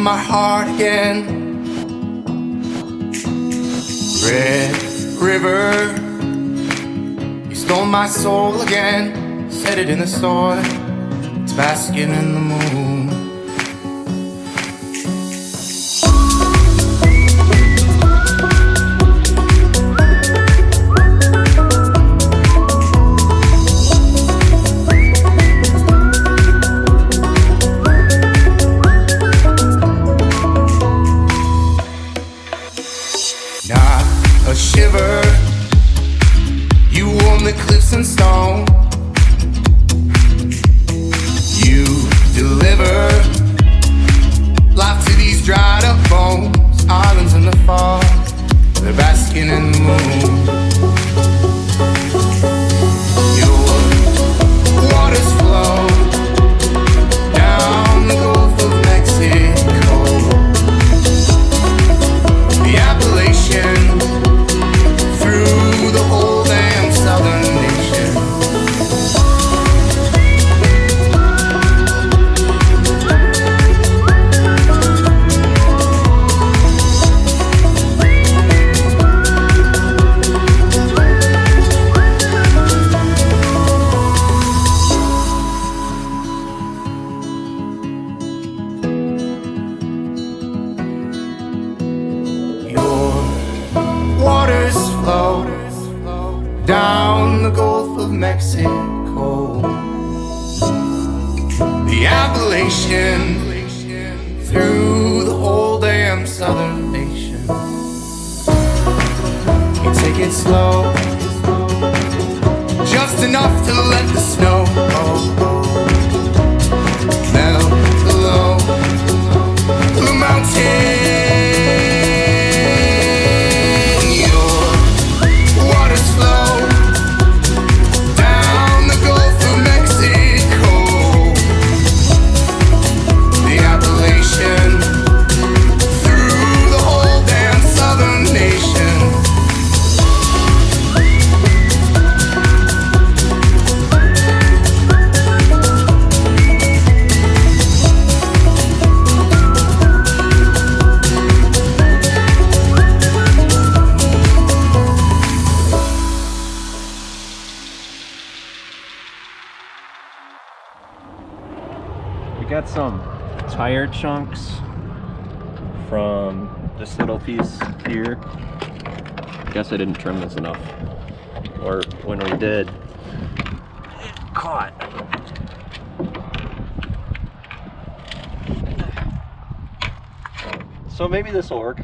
my heart again. Red river, you stole my soul again. Set it in the soil, it's basking in the moon. A shiver, you warm the cliffs and stone. You deliver life to these dried up bones. Islands in the fog, they're basking in the moon. Your waters flow down the Gulf of Mexico. The Appalachian through the whole damn southern nation. Your waters flow down the Gulf of Mexico. The Appalachian through the whole damn southern nation. You take it slow, just enough to let the snow melt below the mountain. Got some tire chunks from this little piece here. Guess I didn't trim this enough, or when we did, it caught. So maybe this will work.